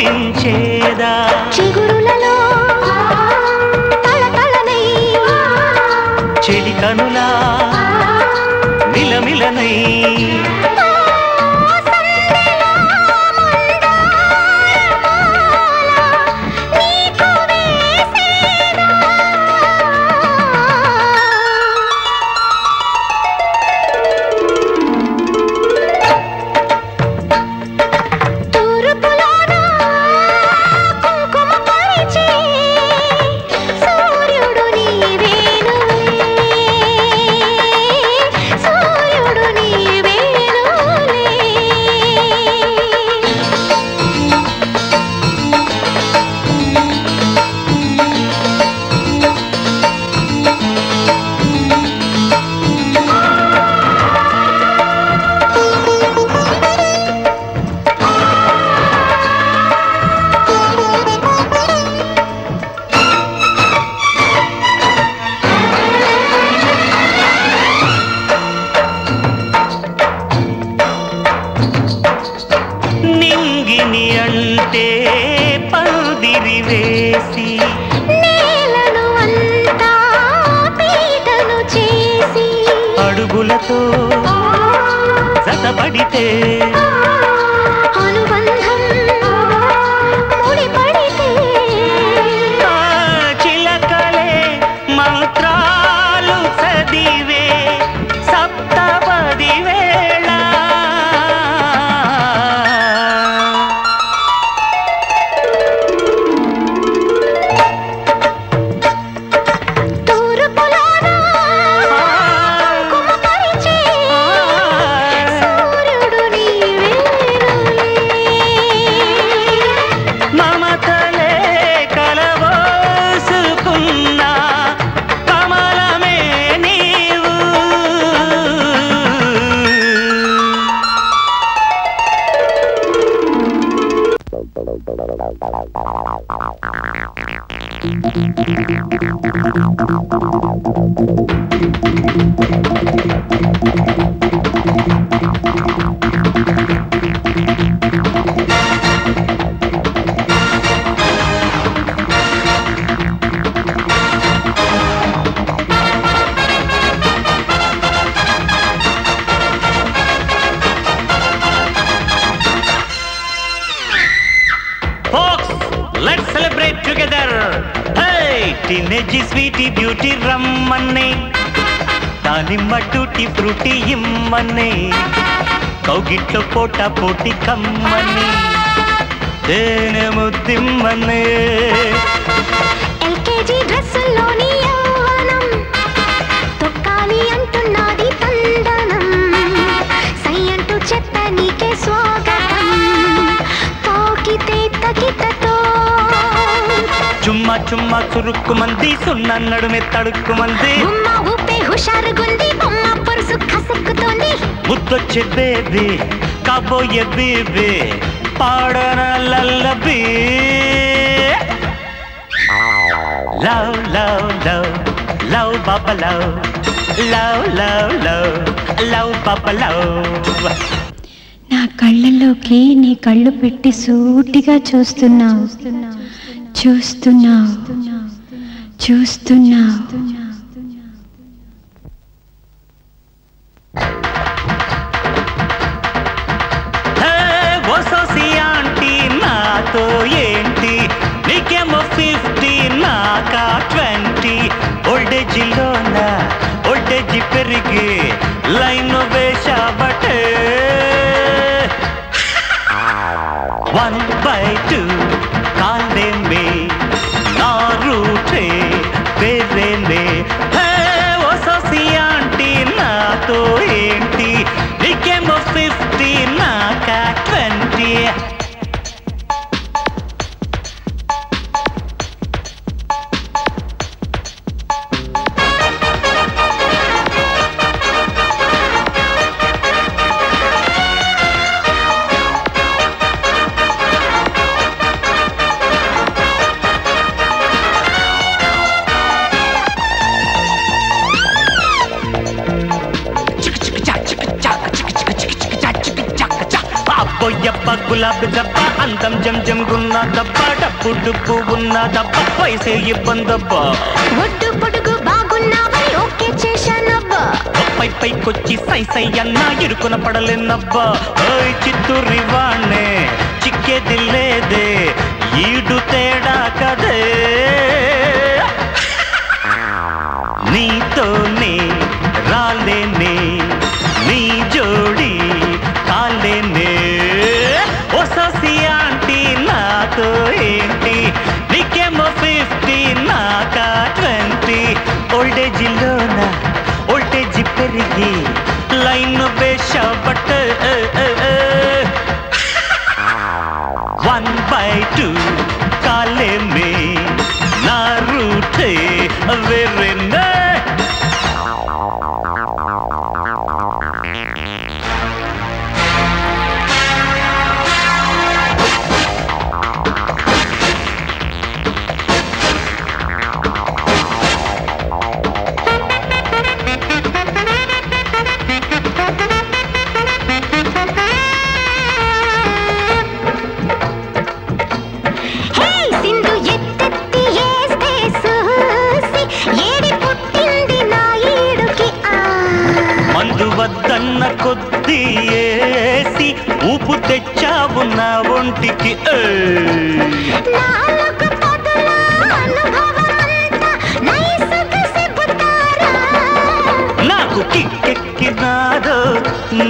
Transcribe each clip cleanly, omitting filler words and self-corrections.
చూపించేదా చిగురులలో తళతళనై చెలి కనులా మిలమిలనై అంటే పందిరి వేసి నేలను అంతా పీటను చేసి అడుగులతో జతపడితే అనుబంధం ముడిపడితే చిలకలే మంత్రాలు చదివే సప్తపది వేళ Let's celebrate together. Hey, teenage sweetie beauty rammane, danimma tutti frutti immane, kaugitlo pota poti kammane, dene muddimmane. LKG dress loni yavanam, tokkali antunnadi tandanam, sai antu cheppanike swagatam, tokite takitato. చుమ్మా చుమ్మా చురుక్కు మంది సున్నా నడుమె తడుక్కు మంది ఉమ్మ ఊపే హుషారుగుంది బొమ్మ పరుసు కసక్కుతోంది ముద్దొచ్చే బేబీ కాబోయే బేబీ పాడన lullaby love love love love బాబా love love love love love బాబా లవ్ నా కళ్ళలోకి నీ కళ్ళు పెట్టి సూటిగా చూస్తున్నావు చూస్తున్నావు చూస్తున్నావు ఓ సోసి ఆంటీ నాతో ఏంటి నీకేమో 50 నాకా 20 ఓల్డేజిలోన ఓల్డేజి పెరిగి లైన్ వేశాబటే 1/2 కాందేమే నా రూటే వేరేనే దెబ్బ గులాబ్ దెబ్బ అందం జం జం గున్న దెబ్బ డబ్బు డుబ్బు ఉన్న దెబ్బ వయసే ఇబ్బందబ్బా ఒడ్డు పొడుగు బాగున్నావని ఓకే చేశానబ్బా పై పైకొచ్చి సై సై అన్నా ఇరుకున పడలేనబ్బా ఓయ్ చిత్తూరి వాణ్ణే చిక్కేది లేదే ఈడు తేడా కదే నీతోనే రాలేనే నీ జోడి కాలేనే ఓ ససి ఆంటీ నాతో ఏంటి నీకేమో 50 నాకా 20 ఓల్డేజిలోన ఓల్టేజి పెరిగి లైన్ వేషా బట్ 1/2 కాలేమే నా రూటే వేరేనే వద్దన్న కొద్ది ఏసి ఊపు తెచ్చావు నా ఒంటికి నాకు కిక్కెక్కినాదో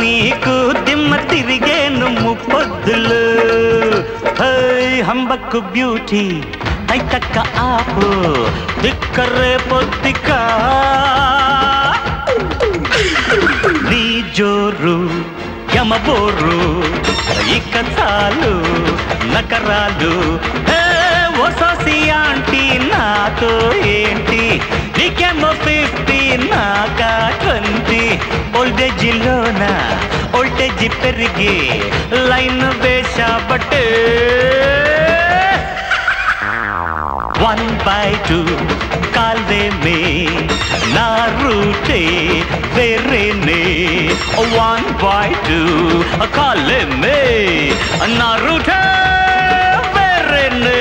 నీకు దిమ్మ తిరిగేను ముప్పొద్దులు హంబక్కు బ్యూటీ అయితక్క ఆపు దిక్కరే పొద్దికా నీ జోరు యమబోరు ఇక చాలు నకరాలు ఓ సోసి ఆంటీ నాతో ఏంటి నీకేమో 50 నాకా 20 ఓల్డేజిలోన ఓల్టేజి పెరిగి లైన్ వేషా బట్ 1/2 కాలేమే నా రూటే వేరేనే 1/2 కాలేమే నా రూటే వేరేనే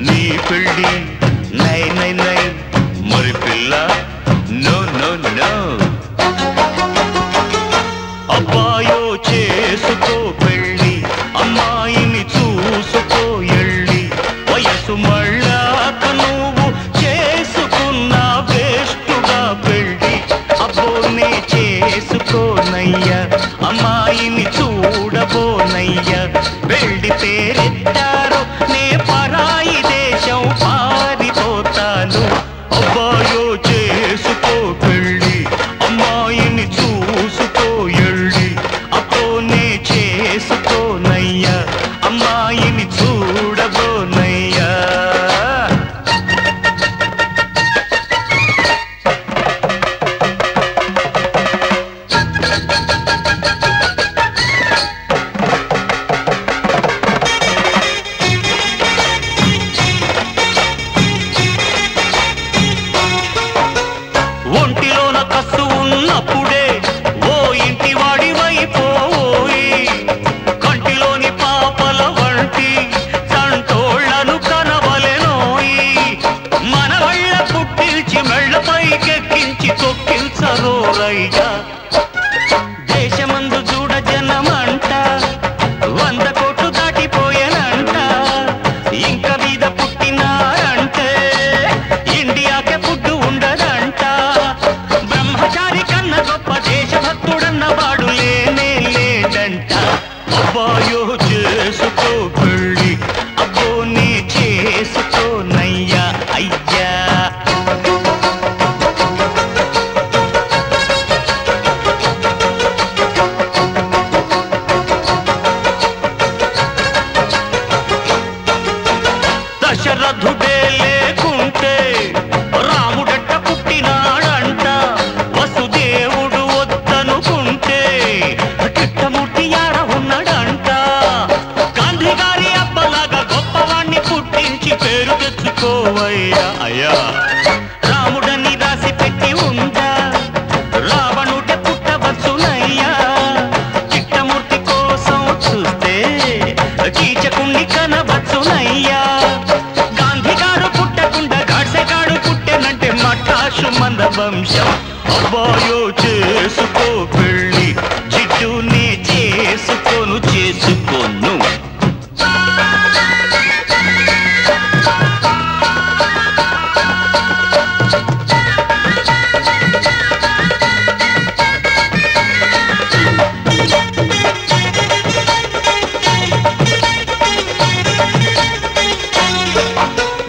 నీ పెళ్ళి నై నై నై మరి పిల్ల నో నో నో అబ్బాయో చేసుకో పెళ్ళి అమ్మాయిని చూసుకో ఎళ్ళి వయసు మళ్ళాక నువ్వు చేసుకున్న వేస్టుగా పెళ్ళి అబ్బోనే చేసుకోనయ్యా అమ్మాయిని చూడబోనయ్యా పెళ్ళి పేరెత్తారో నే పరాయి దేశం పారిపోతాను అబ్బాయో చేసుకో పెళ్ళి అమ్మాయిని చూసుకో ఎళ్ళి అబ్బోనే చేసుకోనయ్యా అమ్మాయిని చూడబోనయ్యా ఒంటిలోన కసు ఉన్నప్పుడే ఓ ఇంటి వాడివైపోయి కంటిలోని పాపల వంటి సంటోళ్లను కనవలెనోయి మన వళ్ళ పుట్టిల్చి మెళ్ళపైకెక్కించి తొక్కిల్చరోరయ్యా దేశమందు చూడ జనమంట 100 కోట్లు దాటిపోయేనంట ఇంక మీద పుట్టినారంటే ఇండియాకే పుట్టు ఉండదంట బ్రహ్మచారి కన్న గొప్ప దేశభక్తుడన్న వాడు లేనే లేదంట అబ్బాయో చేసుకో పెళ్ళి అబ్బోనే చేసుకోనయ్యా అయ్యా దశరథుడే లేకుంటే రాముడట్ట పుట్టినాడంట వసుదేవుడు వద్దనుకుంటే కిట్టమూర్తి యాడ ఉన్నాడంట గాంధీ గారి అబ్బలాగా గొప్పవాణ్ణి పుట్టించి పేరు తెచ్చుకోవయ్యా అయ్యా రాముడని రాసి పెట్టి ఉందా రావణుడే పుట్టవచ్చునయ్యా కిట్టమూర్తి కోసం చూస్తే కీచకుణ్ణి కనవచ్చునయ్యా గాంధీ గారు పుట్టకుండా గాడ్సెగాడు పుట్టెనంటే మఠాషు మంద వంశం అబ్బాయో చేసుకో పెళ్ళి జిడ్డునే చేసుకోను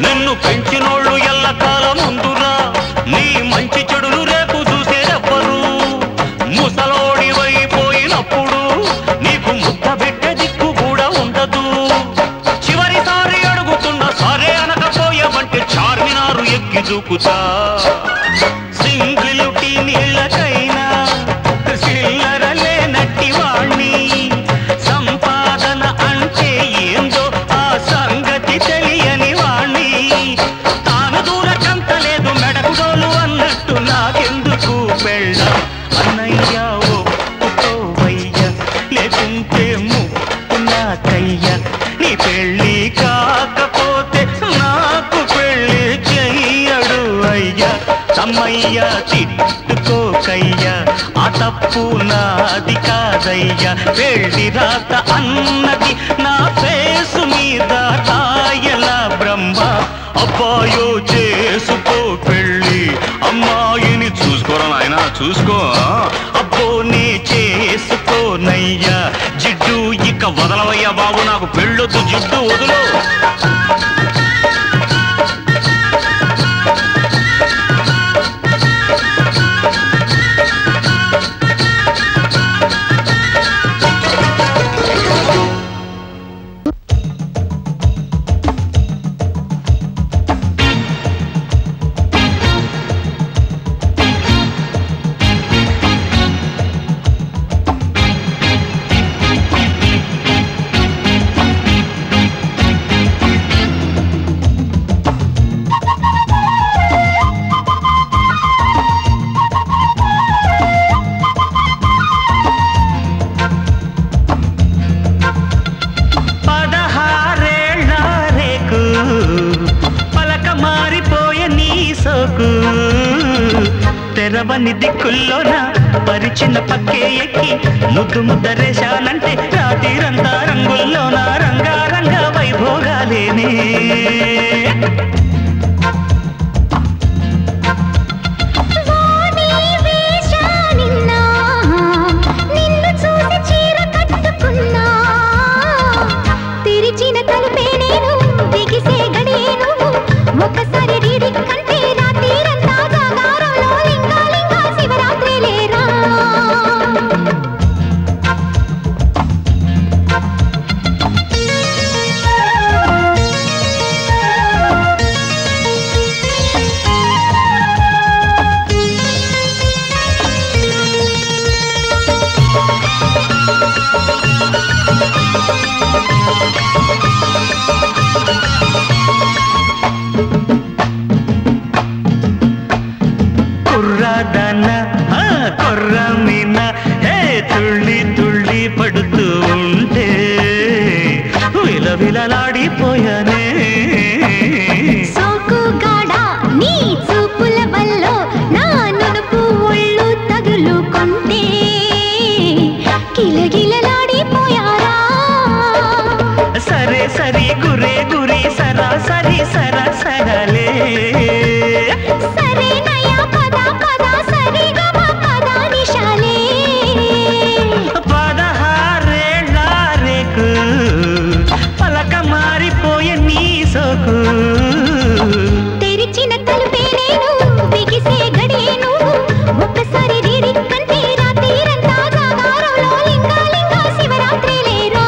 నిన్ను పెంచినోళ్ళు ఎల్లకాలం ముందురా నీ మంచి చెడులు రేపు చూసేరెవ్వరు ముసలోడివైపోయినప్పుడు నీకు ముద్ద పెట్టే దిక్కు కూడా ఉండదు చివరిసారి అడుగుతున్న సరే అనకపోయావంటే చార్మినారు ఎక్కి దూకుతా సింగిలుటి నీళ్ళకైనా చిల్లర లేనట్టి వాణ్ణి సంపాదన అంటే ఏందో ఆ సంగతి తెలియని వాణ్ణి తాను దూరకంత లేదు మెడకుడోలు అన్నట్టు నాకెందుకు పెళ్ళ అన్నయ్యా ఒప్పుకోవయ్యా లేకుంటే ముప్పు నాకయ్యా నీ పెళ్ళి కాకపోతే నాకు పెళ్ళి చెయ్యడు అయ్యా తమ్మయ్యా తిట్టుకోకయ్యా ఆ తప్పు నాది కాదయ్యా పెళ్ళి రాత అన్నది నా ఫేసు మీద రాయల బ్రహ్మ అబ్బాయో చేసుకో పెళ్ళి అమ్మాయిని చూసుకోరా నాయనా చూసుకో అబ్బోనే చేసుకోనయ్యా జిడ్డు ఇక వదలవయ్యా బాబు నాకు పెళ్ళొద్దు జిడ్డు వదులు సోకు తెరవని దిక్కుల్లోన పరిచిన పక్కే ఎక్కి ముద్దు ముద్దరేశానంటే రాత్రిరంతా రంగుల్లోన రంగారంగ వైభోగాలేనే ఒకసారి కంటే రాత్రిరంతా జాగారంలో లింగా శివరాత్రి లేరా కొర్రమీన హే తుళ్ళి తుళ్ళి పడుతూ ఉంటే విలవిలలాడిపోయానే సోకుగాడా నీ చూపుల వల్ల నా నునుపు ఒళ్ళు తగులుకుంటే కిలగిలలాడిపోయారా సరే సరి గురే గురి సరాసరి సరసరలే సరే నయా పద పద సరి గమ పద నిశాలే 16 ఏళ్ళ రేకు పలక మారిపోయే నీ సోకు తెరిచిన తలుపే నేను బిగిసే గడియే నువ్వు ఒక్కసారి కంటే రాత్రిరంతా జాగారంలో లింగా శివరాత్రి లేరా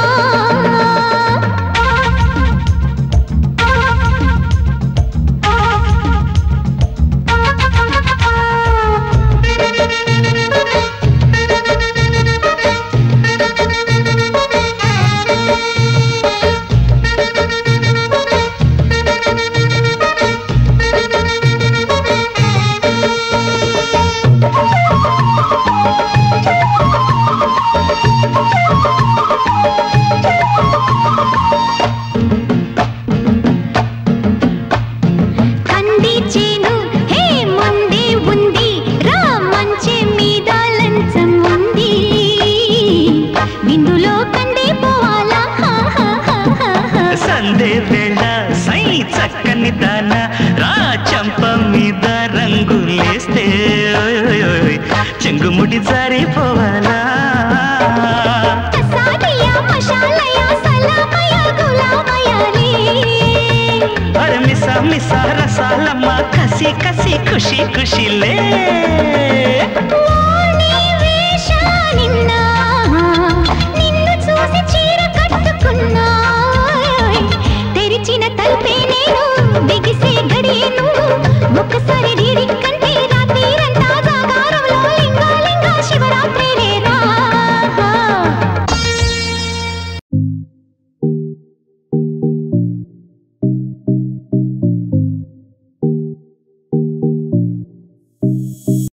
కంది చేను హే ముందే ఉంది రా మంచె మీద లంచం ఉంది విందులో కందే పోవాలా సందే వేళ సై చక్కని దాన రా చంప మీద రంగులేస్తే చెంగుముడి జారిపోవాలా కసాలియా మషాలయా సలామయా గులామయాలే అరే మిసా మిసా రసాలమ్మ కసి కసి ఖుషి ఖుషిలే నిన్ను చూసి చీర కట్టుకున్నా